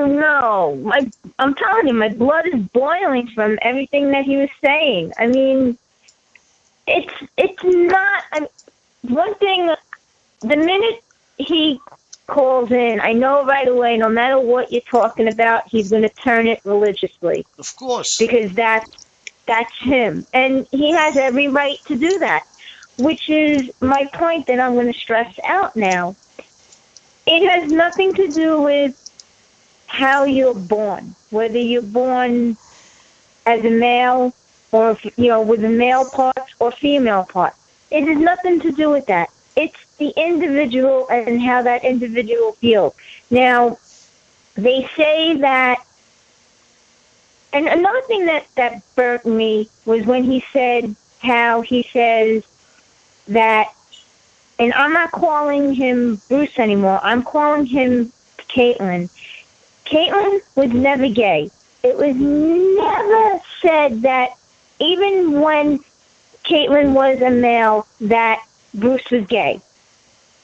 Oh no! I'm telling you, my blood is boiling from everything that he was saying. I mean, it's not. One thing. The minute he calls in, I know right away. No matter what you're talking about, he's going to turn it religiously. Of course, because that's him, and he has every right to do that. Which is my point that I'm going to stress out now. It has nothing to do with how you're born, whether you're born as a male or, with a male parts or female parts. It has nothing to do with that. It's the individual and how that individual feels. Now, they say that, and another thing that burnt me was when he said how he says that, and I'm not calling him Bruce anymore, I'm calling him Caitlin. Caitlin was never gay. It was never said that, even when Caitlin was a male, that Bruce was gay.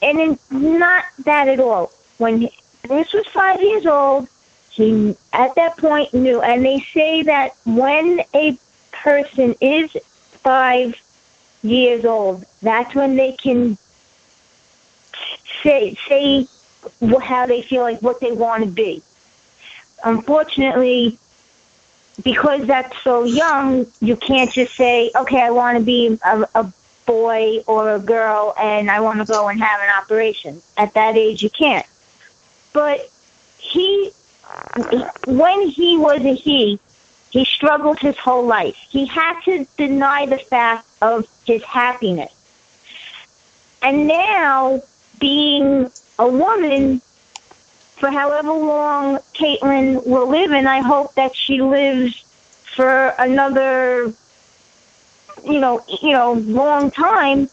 And it's not that at all. When Bruce was 5 years old, he, at that point, knew. And they say that when a person is 5 years old, that's when they can say how they feel, like what they want to be. Unfortunately, because that's so young, you can't just say, okay, I want to be a boy or a girl and I want to go and have an operation. At that age, you can't. But when he was a he struggled his whole life. He had to deny the fact of his happiness. And now, being a woman, for however long Caitlin will live, and I hope that she lives for another, long time,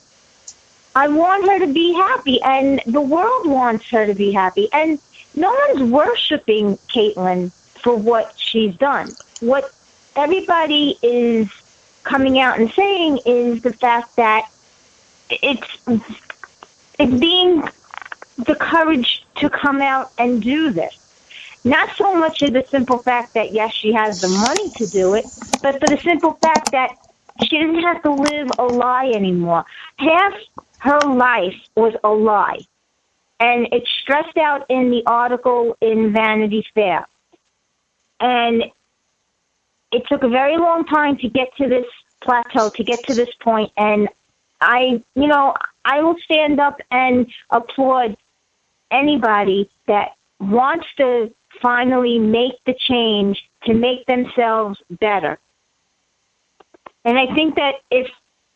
I want her to be happy, and the world wants her to be happy. And no one's worshiping Caitlin for what she's done. What everybody is coming out and saying is the fact that it's being the courage to come out and do this. Not so much of the simple fact that, yes, she has the money to do it, but for the simple fact that she doesn't have to live a lie anymore. Half her life was a lie. And it's stressed out in the article in Vanity Fair. And it took a very long time to get to this plateau, to get to this point. And I will stand up and applaud anybody that wants to finally make the change to make themselves better. And I think that if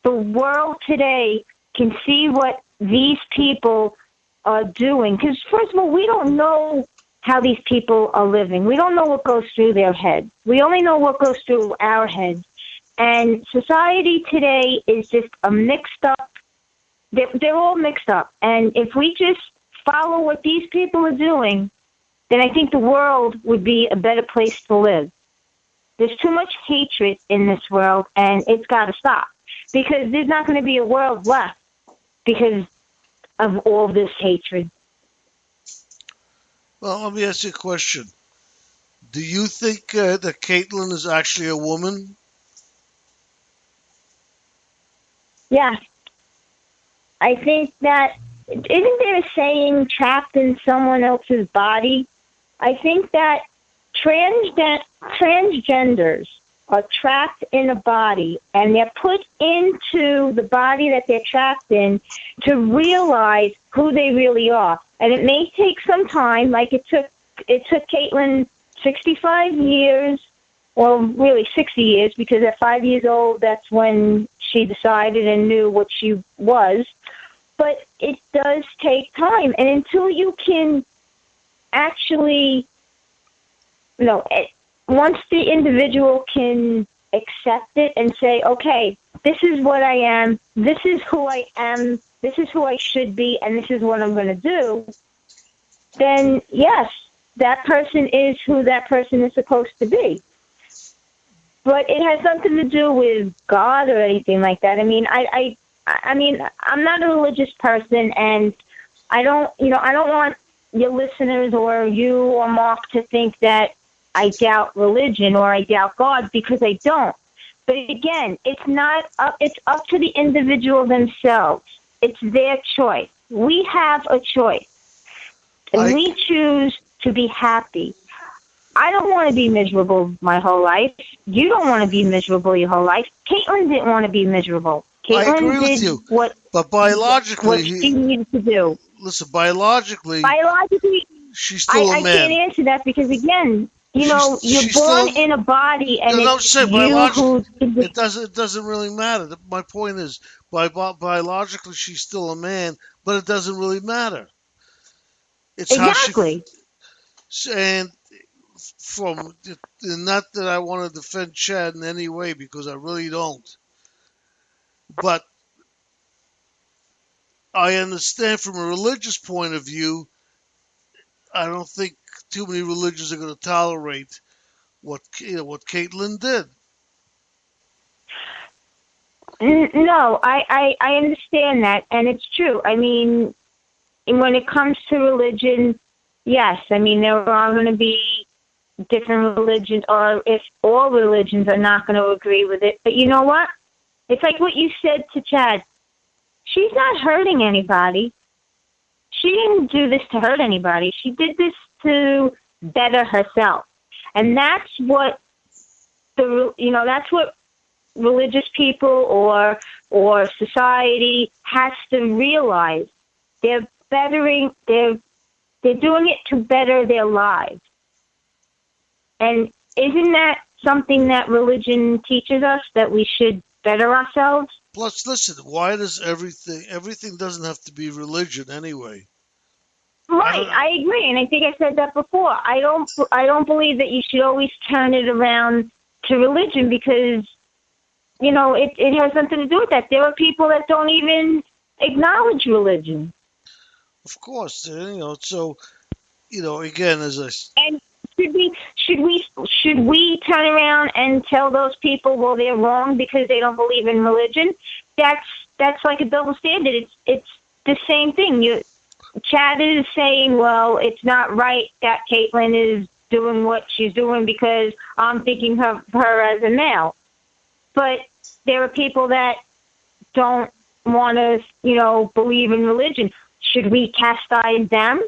the world today can see what these people are doing, because first of all, we don't know how these people are living. We don't know what goes through their head. We only know what goes through our heads. And society today is just a mixed up. They're all mixed up. And if we just follow what these people are doing, then I think the world would be a better place to live. There's too much hatred in this world, and it's got to stop. Because there's not going to be a world left because of all this hatred. Well, let me ask you a question. Do you think that Caitlin is actually a woman? Yeah. I think that, isn't there a saying, trapped in someone else's body? I think that transgenders are trapped in a body, and they're put into the body that they're trapped in to realize who they really are. And it may take some time, like it took Caitlin 65 years, or really 60 years, because at 5 years old, that's when she decided and knew what she was. But it does take time. And until you can actually, once the individual can accept it and say, okay, this is what I am, this is who I am, this is who I should be, and this is what I'm going to do, then yes, that person is who that person is supposed to be. But it has nothing to do with God or anything like that. I mean, I mean, I'm not a religious person, and I don't want your listeners or you or Mark to think that I doubt religion or I doubt God, because I don't. But again, it's not up. It's up to the individual themselves. It's their choice. We have a choice, and I we choose to be happy. I don't want to be miserable my whole life. You don't want to be miserable your whole life. Caitlin didn't want to be miserable. I Caitlin agree with did you, what but biologically, she needed to do. listen, biologically, Biologically, she's still a I can't man. answer that because again, you're She's born still. in a body, and No, it's I'm saying you biologically, who. it doesn't really matter. My point is, biologically, she's still a man, but it doesn't really matter. It's how she Exactly. and from not that I want to defend Chad in any way because I really don't, but I understand from a religious point of view. I don't think too many religions are going to tolerate what Caitlyn did. No, I understand that, and it's true. I mean, when it comes to religion, yes, I mean, there are going to be different religions, or if all religions are not going to agree with it. But you know what? It's like what you said to Chad. She's not hurting anybody. She didn't do this to hurt anybody. She did this to better herself. And that's what religious people or society has to realize. They're bettering they're doing it to better their lives. And isn't that something that religion teaches us, that we should better ourselves? Plus, listen, why does everything doesn't have to be religion anyway? I Right, don't. I agree, and I think I said that before. I don't believe that you should always turn it around to religion, because it has something to do with that. There are people that don't even acknowledge religion. Of course, So again, And should we turn around and tell those people, well, they're wrong because they don't believe in religion? That's like a double standard. It's the same thing. Chad is saying, well, it's not right that Caitlin is doing what she's doing because I'm thinking of her as a male. But there are people that don't want to, believe in religion. Should we chastise them?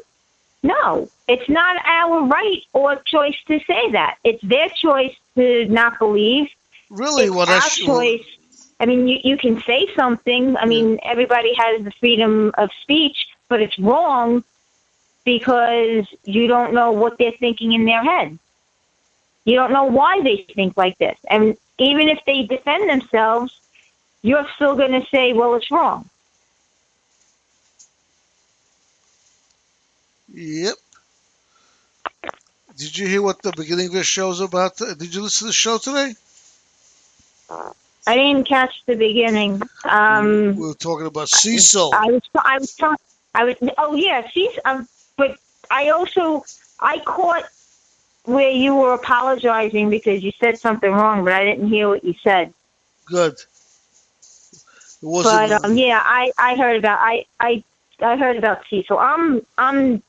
No, it's not our right or choice to say that. It's their choice to not believe. really It's what I our choice. I mean, you can say something. I yeah. mean, everybody has the freedom of speech, but it's wrong because you don't know what they're thinking in their head. You don't know why they think like this. And even if they defend themselves, you're still going to say, well, it's wrong. Yep. Did you hear what the beginning of the show's about? Did you listen to the show today? I didn't catch the beginning. We were talking about Cecil. Oh yeah, but I caught where you were apologizing because you said something wrong, but I didn't hear what you said. Good. It wasn't. But yeah, I heard about Cecil. I'm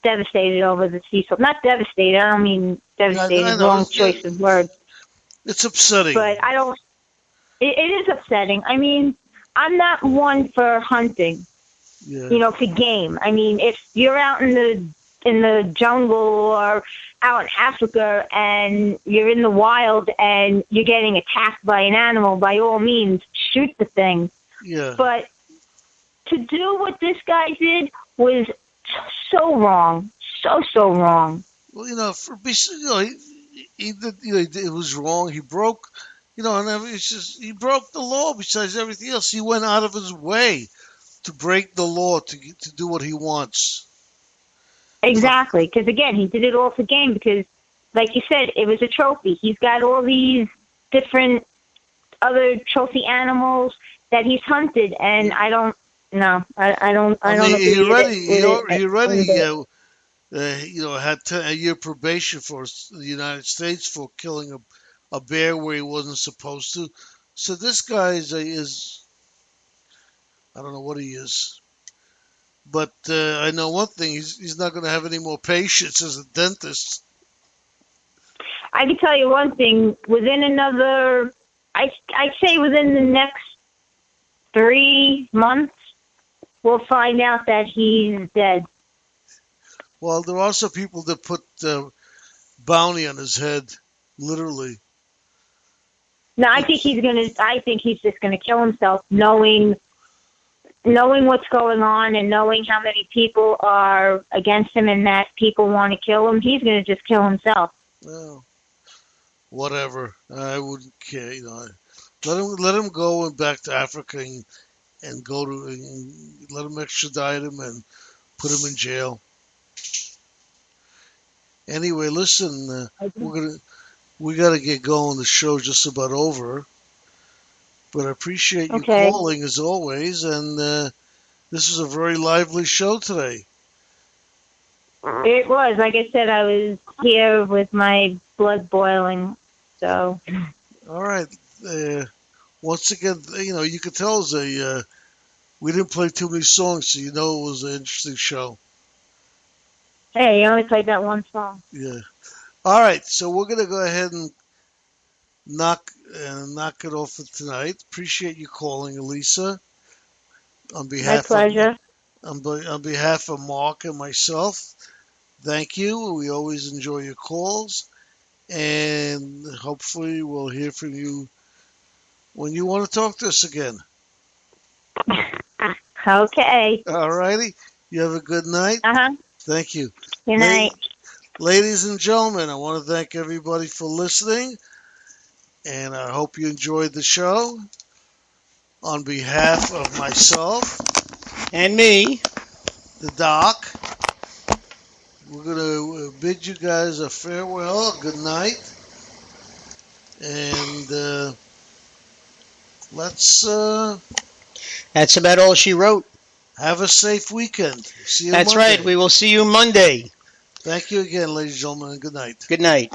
devastated over the Cecil. Not devastated. I don't mean I devastated. know. Wrong choice of words. It's upsetting. But I don't. It is upsetting. I mean, I'm not one for hunting. Yeah. For game. I mean, if you're out in the jungle or out in Africa and you're in the wild and you're getting attacked by an animal, by all means, shoot the thing. Yeah. But to do what this guy did was so wrong, so wrong. Well, he did. It was wrong. He broke. And it's just he broke the law. Besides everything else, he went out of his way to break the law to do what he wants. Exactly, because again, he did it all for game. Because, like you said, it was a trophy. He's got all these different other trophy animals that he's hunted, and I don't. No, I don't. I don't mean, agree he already had a year probation for the United States for killing a bear where he wasn't supposed to. So this guy is I don't know what he is. But I know one thing: he's not going to have any more patients as a dentist. I can tell you one thing. Within another, I'd say within the next 3 months, we'll find out that he's dead. Well, there are also people that put bounty on his head, literally. No, I think he's just gonna kill himself, knowing what's going on and knowing how many people are against him and that people want to kill him. He's gonna just kill himself. Well, whatever. I wouldn't care. Let him go back to Africa and go to and let him extradite him and put him in jail. Anyway, listen, we got to get going. The show's just about over, but I appreciate you calling as always. And this was a very lively show today. It was. Like I said, I was here with my blood boiling. So. All right. Once again, you could tell us we didn't play too many songs, so it was an interesting show. Hey, you only played that one song. Yeah. All right, so we're gonna go ahead and knock it off for tonight. Appreciate you calling, Elisa. On behalf My pleasure. On behalf of Mark and myself, thank you. We always enjoy your calls, and hopefully we'll hear from you when you want to talk to us again. Okay. All righty. You have a good night. Thank you. Good night. Ladies and gentlemen, I want to thank everybody for listening, and I hope you enjoyed the show. On behalf of myself and me, the Doc, we're going to bid you guys a farewell, a good night, and that's about all she wrote. Have a safe weekend. See you That's Monday. Right. We will see you Monday. Thank you again, ladies and gentlemen, and good night. Good night.